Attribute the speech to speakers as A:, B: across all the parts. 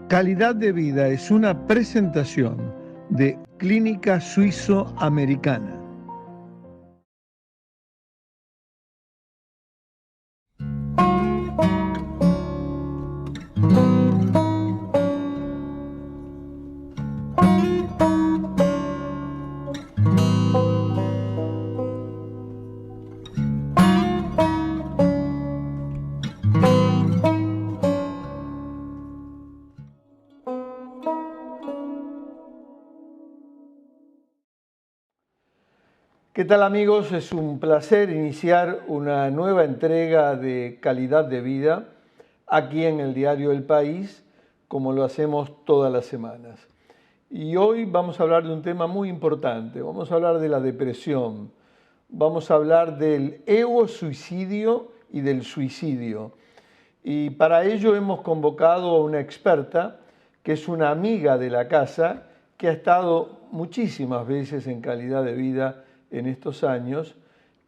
A: Calidad de Vida es una presentación de Clínica Suizo-Americana. ¿Qué tal, amigos? Es un placer iniciar una nueva entrega de Calidad de Vida aquí en el diario El País, como lo hacemos todas las semanas. Y hoy vamos a hablar de un tema muy importante. Vamos a hablar de la depresión, vamos a hablar del ego-suicidio y del suicidio. Y para ello hemos convocado a una experta que es una amiga de la casa, que ha estado muchísimas veces en Calidad de Vida en estos años,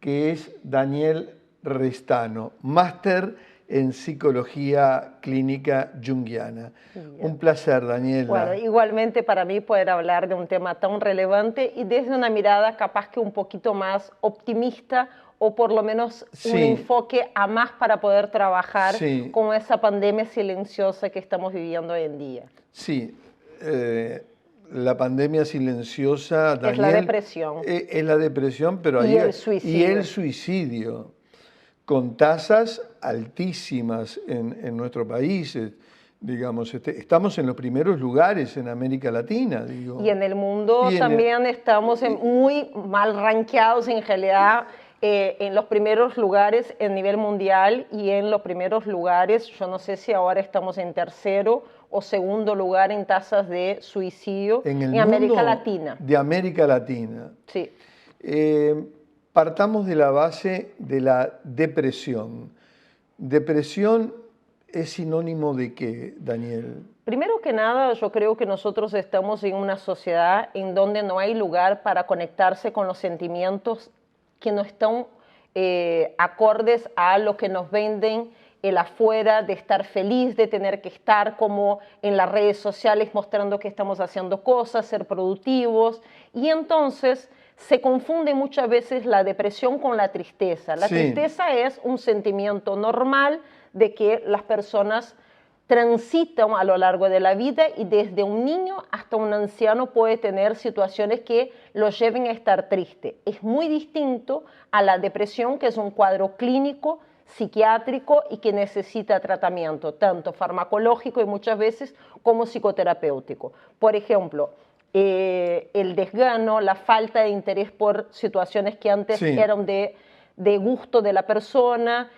A: que es Daniel Restano, máster en Psicología Clínica Junguiana. Un placer, Daniela.
B: Bueno, igualmente para mí poder hablar de un tema tan relevante y desde una mirada capaz que un poquito más optimista o por lo menos un enfoque a más para poder trabajar con esa pandemia silenciosa que estamos viviendo hoy en día.
A: Sí, la pandemia silenciosa, Daniel,
B: es la depresión.
A: Es la depresión, pero
B: y el suicidio.
A: Y el suicidio, con tasas altísimas en nuestro país. Digamos, estamos en los primeros lugares en América Latina. Digo.
B: Y en el mundo también estamos muy mal rankeados en realidad. En los primeros lugares a nivel mundial y en los primeros lugares, yo no sé si ahora estamos en tercero o segundo lugar en tasas de suicidio en América Latina.
A: De América Latina.
B: Sí.
A: Partamos de la base de la depresión. ¿Depresión es sinónimo de qué, Daniel?
B: Primero que nada, yo creo que nosotros estamos en una sociedad en donde no hay lugar para conectarse con los sentimientos que no están acordes a lo que nos venden el afuera, de estar feliz, de tener que estar como en las redes sociales mostrando que estamos haciendo cosas, ser productivos. Y entonces se confunde muchas veces la depresión con la tristeza. La tristeza es un sentimiento normal de que las personas transitan a lo largo de la vida y desde un niño hasta un anciano puede tener situaciones que lo lleven a estar triste. Es muy distinto a la depresión, que es un cuadro clínico, psiquiátrico y que necesita tratamiento, tanto farmacológico y muchas veces como psicoterapéutico. Por ejemplo, el desgano, la falta de interés por situaciones que antes eran de gusto de la persona,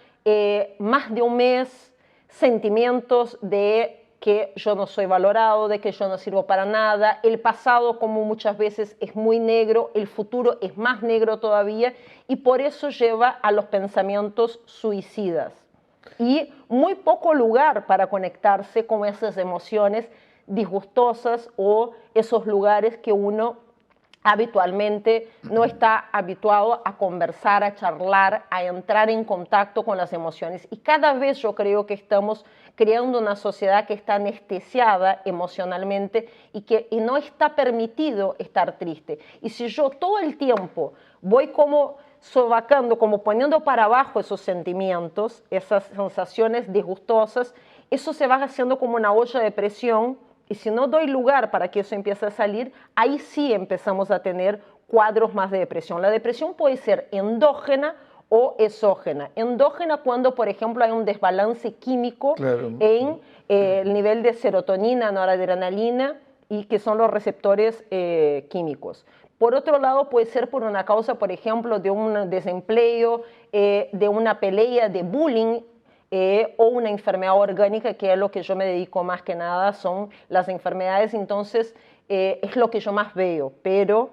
B: más de un mes, sentimientos de que yo no soy valorado, de que yo no sirvo para nada, el pasado como muchas veces es muy negro, el futuro es más negro todavía y por eso lleva a los pensamientos suicidas. Y muy poco lugar para conectarse con esas emociones disgustosas o esos lugares que uno habitualmente no está habituado a conversar, a charlar, a entrar en contacto con las emociones. Y cada vez yo creo que estamos creando una sociedad que está anestesiada emocionalmente y no está permitido estar triste. Y si yo todo el tiempo voy como sobacando, como poniendo para abajo esos sentimientos, esas sensaciones disgustosas, eso se va haciendo como una olla de presión. Y si no doy lugar para que eso empiece a salir, ahí sí empezamos a tener cuadros más de depresión. La depresión puede ser endógena o exógena. Endógena cuando, por ejemplo, hay un desbalance químico en el nivel de serotonina, noradrenalina, y que son los receptores químicos. Por otro lado, puede ser por una causa, por ejemplo, de un desempleo, de una pelea, de bullying, o una enfermedad orgánica, que es lo que yo me dedico más que nada, son las enfermedades. Entonces es lo que yo más veo, pero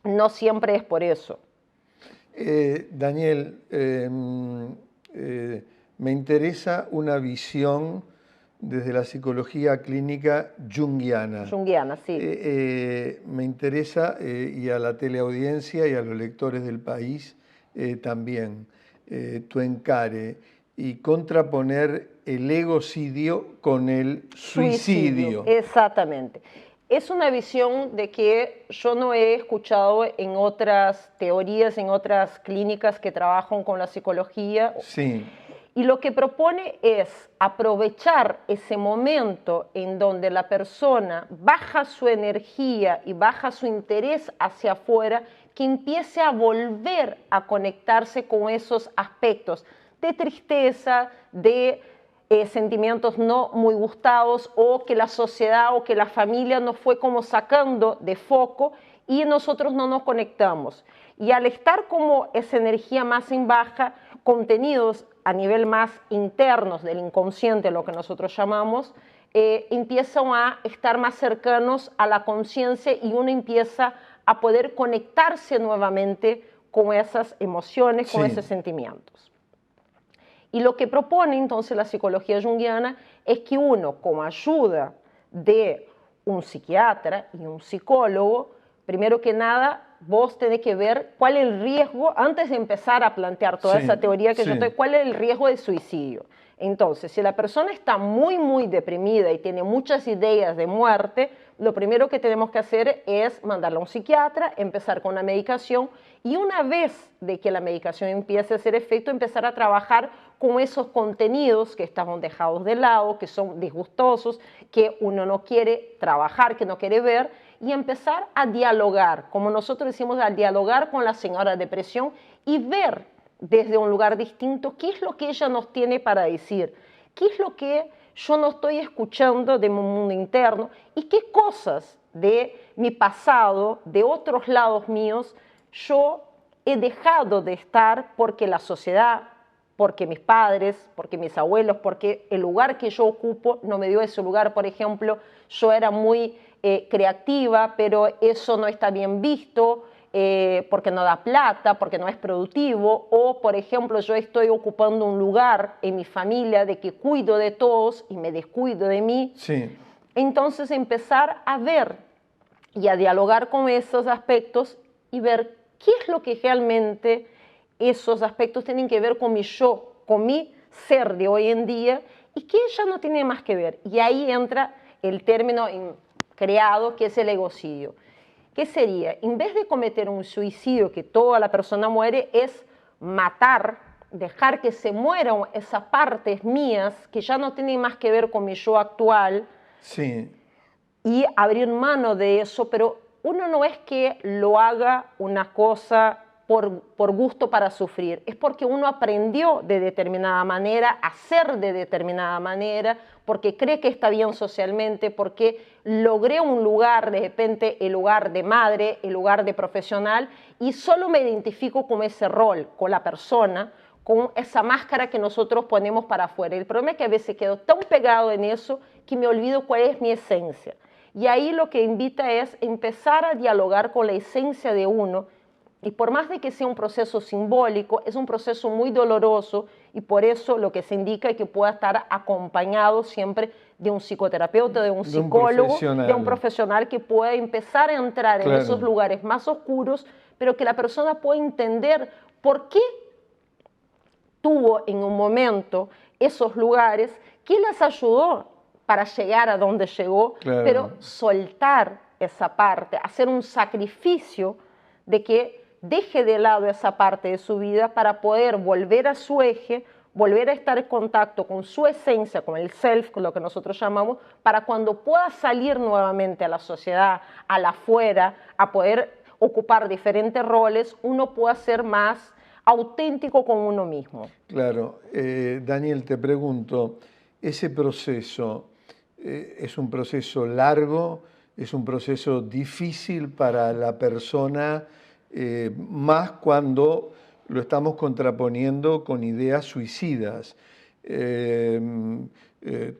B: no siempre es por eso.
A: Daniel, me interesa una visión desde la psicología clínica junguiana.
B: Junguiana, sí.
A: Me interesa, y a la teleaudiencia y a los lectores del país también, tu encare. y contraponer el egocidio con el suicidio.
B: Exactamente. Es una visión de que yo no he escuchado en otras teorías, en otras clínicas que trabajan con la psicología.
A: Sí.
B: Y lo que propone es aprovechar ese momento en donde la persona baja su energía y baja su interés hacia afuera, que empiece a volver a conectarse con esos aspectos de tristeza, de sentimientos no muy gustados, o que la sociedad o que la familia nos fue como sacando de foco y nosotros no nos conectamos. Y al estar como esa energía más en baja, contenidos a nivel más internos del inconsciente, lo que nosotros llamamos, empiezan a estar más cercanos a la conciencia y uno empieza a poder conectarse nuevamente con esas emociones, con esos sentimientos. Y lo que propone entonces la psicología junguiana es que uno, con ayuda de un psiquiatra y un psicólogo, primero que nada, vos tenés que ver cuál es el riesgo, antes de empezar a plantear toda esa teoría que yo estoy, cuál es el riesgo de suicidio. Entonces, si la persona está muy deprimida y tiene muchas ideas de muerte, lo primero que tenemos que hacer es mandarla a un psiquiatra, empezar con una medicación y una vez de que la medicación empiece a hacer efecto, empezar a trabajar con esos contenidos que estaban dejados de lado, que son disgustosos, que uno no quiere trabajar, que no quiere ver, y empezar a dialogar, como nosotros decimos, a dialogar con la señora depresión y ver desde un lugar distinto qué es lo que ella nos tiene para decir, qué es lo que yo no estoy escuchando de mi mundo interno y qué cosas de mi pasado, de otros lados míos, yo he dejado de estar porque la sociedad, porque mis padres, porque mis abuelos, porque el lugar que yo ocupo no me dio ese lugar. Por ejemplo, yo era muy creativa, pero eso no está bien visto porque no da plata, porque no es productivo. O, por ejemplo, yo estoy ocupando un lugar en mi familia de que cuido de todos y me descuido de mí.
A: Sí.
B: Entonces, empezar a ver y a dialogar con esos aspectos y ver qué es lo que realmente esos aspectos tienen que ver con mi yo, con mi ser de hoy en día y que ya no tiene más que ver. Y ahí entra el término creado que es el egocidio. ¿Qué sería? En vez de cometer un suicidio, que toda la persona muere, es matar, dejar que se mueran esas partes mías que ya no tienen más que ver con mi yo actual.
A: Sí.
B: Y abrir mano de eso, pero uno no es que lo haga una cosa por gusto para sufrir, es porque uno aprendió de determinada manera, a ser de determinada manera, porque cree que está bien socialmente, porque logré un lugar, de repente el lugar de madre, el lugar de profesional, y solo me identifico con ese rol, con la persona, con esa máscara que nosotros ponemos para afuera. El problema es que a veces quedo tan pegado en eso que me olvido cuál es mi esencia. Y ahí lo que invita es empezar a dialogar con la esencia de uno, y por más de que sea un proceso simbólico, es un proceso muy doloroso y por eso lo que se indica es que pueda estar acompañado siempre de un psicoterapeuta, de un psicólogo, de un profesional que pueda empezar a entrar en esos lugares más oscuros, pero que la persona pueda entender por qué tuvo en un momento esos lugares, qué les ayudó para llegar a donde llegó, pero soltar esa parte, hacer un sacrificio de que deje de lado esa parte de su vida para poder volver a su eje, volver a estar en contacto con su esencia, con el self, con lo que nosotros llamamos, para cuando pueda salir nuevamente a la sociedad, a la afuera, a poder ocupar diferentes roles, uno pueda ser más auténtico con uno mismo.
A: Claro. Daniel, te pregunto, ese proceso es un proceso largo, es un proceso difícil para la persona, más cuando lo estamos contraponiendo con ideas suicidas.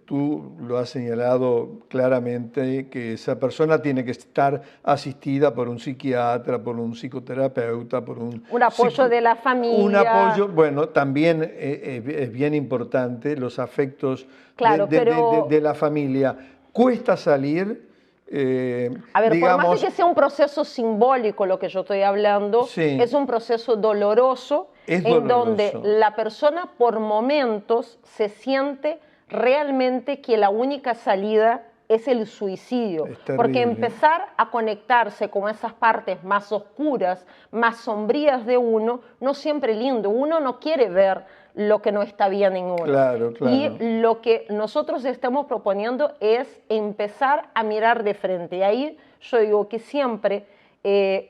A: Tú lo has señalado claramente, que esa persona tiene que estar asistida por un psiquiatra, por un psicoterapeuta, por un
B: apoyo de la familia.
A: Un apoyo, bueno, también es bien importante los afectos de la familia. Cuesta salir.
B: A ver,
A: digamos,
B: por más de que sea un proceso simbólico lo que yo estoy hablando, es un proceso doloroso
A: Es
B: en donde
A: doloroso.
B: la persona por momentos se siente realmente que la única salida es el suicidio,
A: Es
B: porque
A: terrible.
B: empezar a conectarse con esas partes más oscuras, más sombrías de uno, no siempre es lindo. Uno no quiere ver lo que no está bien en uno.
A: Claro,
B: Y
A: claro.
B: lo que nosotros estamos proponiendo es empezar a mirar de frente. Y ahí yo digo que siempre,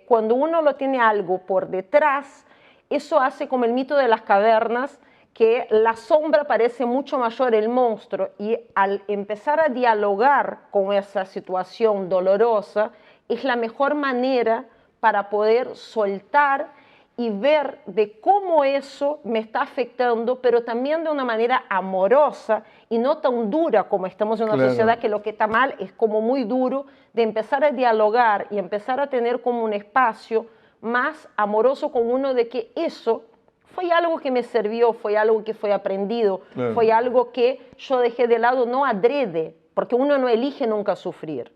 B: cuando uno lo tiene algo por detrás, eso hace como el mito de las cavernas, que la sombra parece mucho mayor el monstruo, y al empezar a dialogar con esa situación dolorosa es la mejor manera para poder soltar y ver de cómo eso me está afectando, pero también de una manera amorosa y no tan dura como estamos en una
A: Claro.
B: sociedad que lo que está mal es como muy duro, de empezar a dialogar y empezar a tener como un espacio más amoroso con uno, de que eso fue algo que me sirvió, fue algo que fue aprendido,
A: Claro.
B: fue algo que yo dejé de lado, no adrede, porque uno no elige nunca sufrir.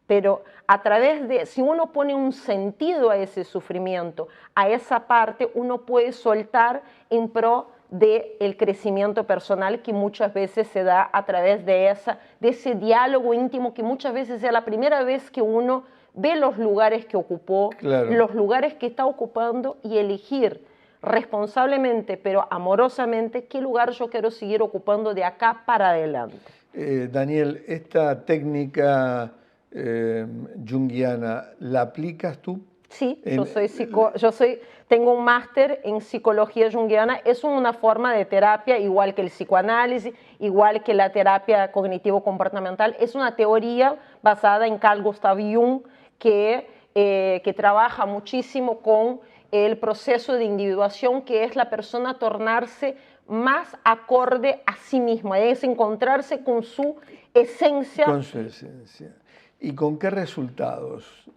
B: Pero a través de, si uno pone un sentido a ese sufrimiento, a esa parte, uno puede soltar en pro del crecimiento personal, que muchas veces se da a través de ese diálogo íntimo, que muchas veces es la primera vez que uno ve los lugares que ocupó,
A: Claro.
B: los lugares que está ocupando, y elegir responsablemente, pero amorosamente, qué lugar yo quiero seguir ocupando de acá para adelante.
A: Daniel, esta técnica junguiana, ¿la aplicas tú?
B: Sí, tengo un máster en psicología junguiana. Es una forma de terapia, igual que el psicoanálisis, igual que la terapia cognitivo-comportamental. Es una teoría basada en Carl Gustav Jung, que trabaja muchísimo con el proceso de individuación, que es la persona tornarse más acorde a sí misma, es encontrarse con su esencia.
A: Con su esencia. ¿Y con qué resultados?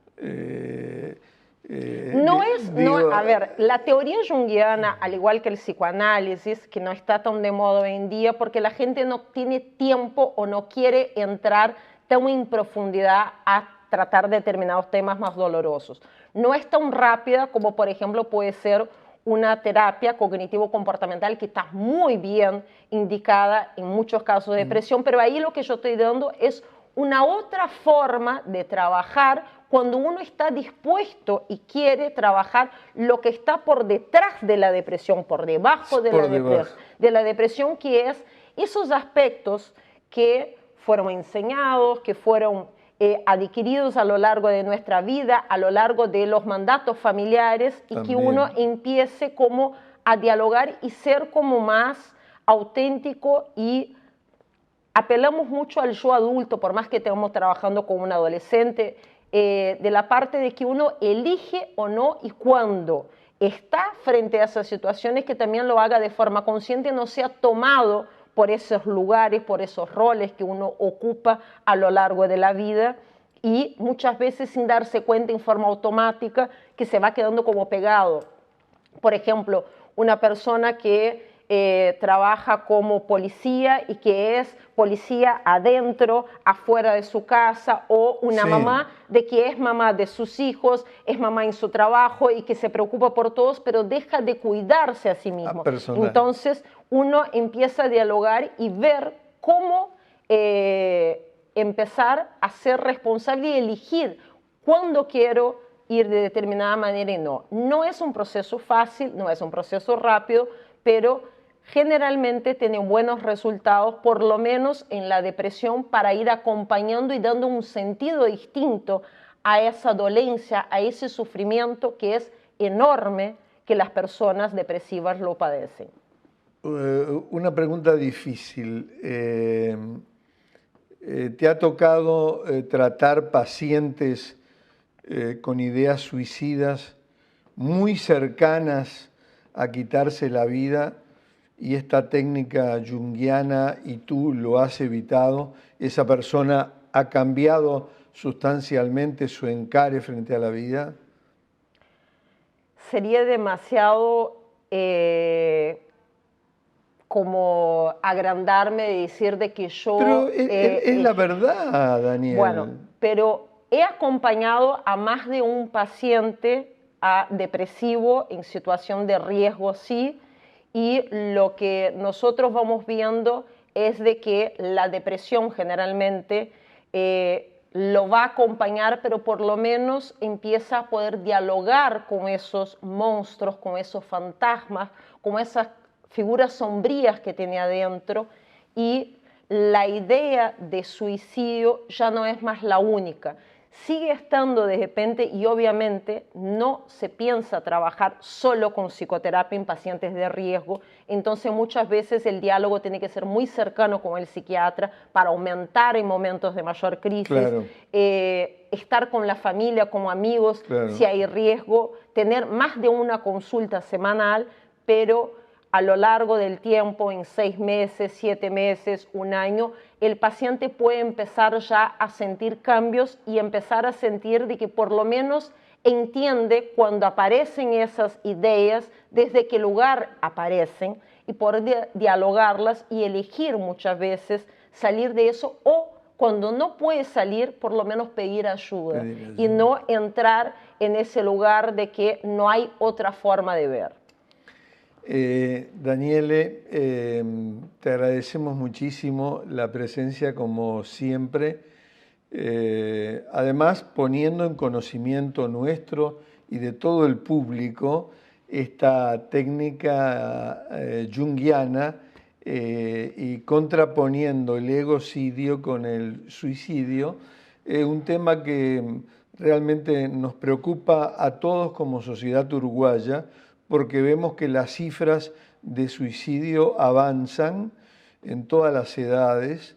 B: A ver, la teoría junguiana, al igual que el psicoanálisis, que no está tan de moda hoy en día porque la gente no tiene tiempo o no quiere entrar tan en profundidad a tratar determinados temas más dolorosos. No es tan rápida como, por ejemplo, puede ser una terapia cognitivo-comportamental, que está muy bien indicada en muchos casos de depresión, pero ahí lo que yo estoy dando es una otra forma de trabajar cuando uno está dispuesto y quiere trabajar lo que está por detrás de la depresión, por debajo de la depresión, que es esos aspectos que fueron enseñados, que fueron adquiridos a lo largo de nuestra vida, a lo largo de los mandatos familiares, y
A: También.
B: que uno empiece como a dialogar y ser como más auténtico. Y apelamos mucho al yo adulto, por más que estemos trabajando con un adolescente, de la parte de que uno elige o no, y cuando está frente a esas situaciones, que también lo haga de forma consciente, no sea tomado por esos lugares, por esos roles que uno ocupa a lo largo de la vida, y muchas veces sin darse cuenta, en forma automática, que se va quedando como pegado. Por ejemplo, una persona que trabaja como policía y que es policía adentro, afuera de su casa, o una mamá de que es mamá de sus hijos, es mamá en su trabajo y que se preocupa por todos, pero deja de cuidarse a sí mismo. Entonces uno empieza a dialogar y ver cómo empezar a ser responsable y elegir cuándo quiero ir de determinada manera y no. No es un proceso fácil, no es un proceso rápido, pero generalmente tiene buenos resultados, por lo menos en la depresión, para ir acompañando y dando un sentido distinto a esa dolencia, a ese sufrimiento que es enorme, que las personas depresivas lo padecen.
A: Una pregunta difícil. ¿Te ha tocado tratar pacientes con ideas suicidas muy cercanas a quitarse la vida, y esta técnica junguiana, y tú lo has evitado, esa persona ha cambiado sustancialmente su encare frente a la vida?
B: Sería demasiado como agrandarme de decir de que yo...
A: Pero es la verdad, Daniel.
B: Bueno, pero he acompañado a más de un paciente a depresivo, en situación de riesgo sí, y lo que nosotros vamos viendo es de que la depresión generalmente lo va a acompañar, pero por lo menos empieza a poder dialogar con esos monstruos, con esos fantasmas, con esas figuras sombrías que tiene adentro, y la idea de suicidio ya no es más la única. Sigue estando de repente, y obviamente no se piensa trabajar solo con psicoterapia en pacientes de riesgo, entonces muchas veces el diálogo tiene que ser muy cercano con el psiquiatra para aumentar en momentos de mayor crisis,
A: Claro.
B: Estar con la familia, como amigos,
A: Claro.
B: si hay riesgo, tener más de una consulta semanal, pero a lo largo del tiempo, en 6 meses, 7 meses, 1 año, el paciente puede empezar ya a sentir cambios y empezar a sentir de que por lo menos entiende cuando aparecen esas ideas, desde qué lugar aparecen, y poder dialogarlas y elegir muchas veces salir de eso, o cuando no puede salir, por lo menos pedir ayuda y no entrar en ese lugar de que no hay otra forma de ver.
A: Daniele, te agradecemos muchísimo la presencia como siempre, además poniendo en conocimiento nuestro y de todo el público esta técnica junguiana y contraponiendo el egocidio con el suicidio, un tema que realmente nos preocupa a todos como sociedad uruguaya, porque vemos que las cifras de suicidio avanzan en todas las edades.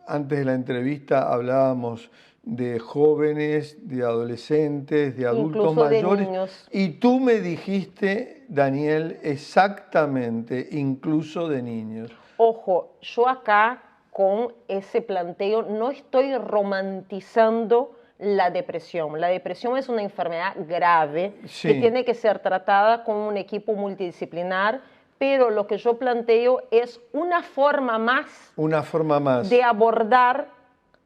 A: Antes de la entrevista hablábamos de jóvenes, de adolescentes, de adultos
B: incluso
A: mayores.
B: De niños.
A: Y tú me dijiste, Daniel, exactamente, incluso de niños.
B: Ojo, yo acá con ese planteo no estoy romantizando la depresión. La depresión es una enfermedad grave que tiene que ser tratada con un equipo multidisciplinar, pero lo que yo planteo es una forma más de abordar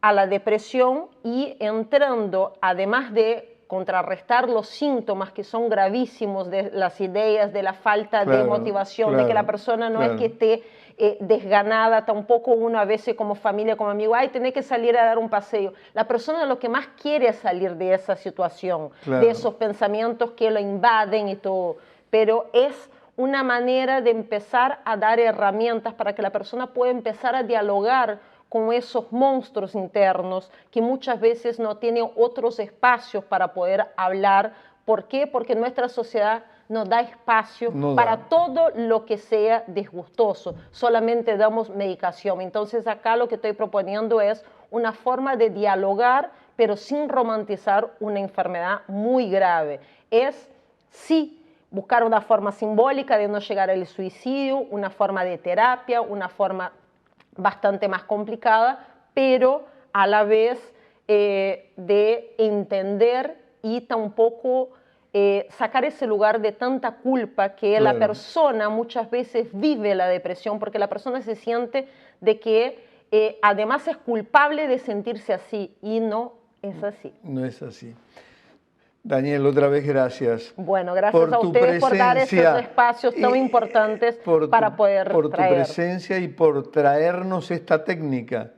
B: a la depresión, y entrando, además de contrarrestar los síntomas que son gravísimos de las ideas, de la falta de motivación, de que la persona no es que esté desganada, tampoco uno a veces como familia, como amigo, ay, tenés que salir a dar un paseo. La persona lo que más quiere es salir de esa situación, de esos pensamientos que lo invaden y todo, pero es una manera de empezar a dar herramientas para que la persona pueda empezar a dialogar con esos monstruos internos que muchas veces no tienen otros espacios para poder hablar. ¿Por qué? Porque nuestra sociedad no da espacio para todo lo que sea disgustoso, solamente damos medicación. Entonces acá lo que estoy proponiendo es una forma de dialogar, pero sin romantizar una enfermedad muy grave. Es, sí, buscar una forma simbólica de no llegar al suicidio, una forma de terapia, una forma bastante más complicada, pero a la vez de entender y tampoco sacar ese lugar de tanta culpa que la persona muchas veces vive la depresión, porque la persona se siente de que además es culpable de sentirse así, y no es así.
A: No es así. Daniel, otra vez gracias.
B: Bueno, gracias a ustedes por dar esos espacios tan importantes para poder
A: por tu presencia y por traernos esta técnica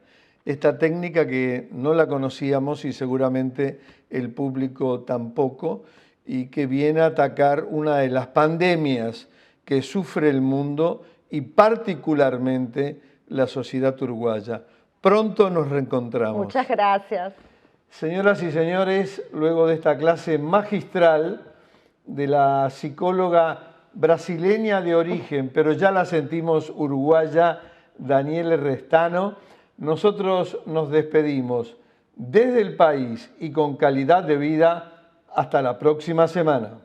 A: que no la conocíamos y seguramente el público tampoco, y que viene a atacar una de las pandemias que sufre el mundo y particularmente la sociedad uruguaya. Pronto nos reencontramos.
B: Muchas gracias.
A: Señoras y señores, luego de esta clase magistral de la psicóloga brasileña de origen, pero ya la sentimos uruguaya, Daniele Restano, nosotros nos despedimos desde el país y con calidad de vida. Hasta la próxima semana.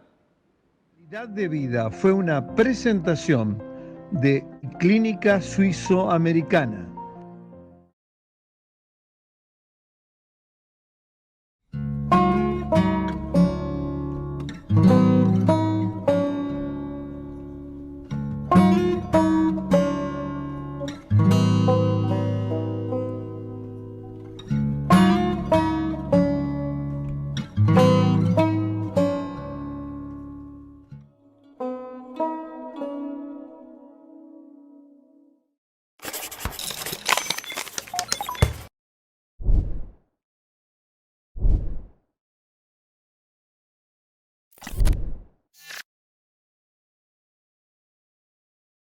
A: Calidad de Vida fue una presentación de Clínica Suizo-Americana.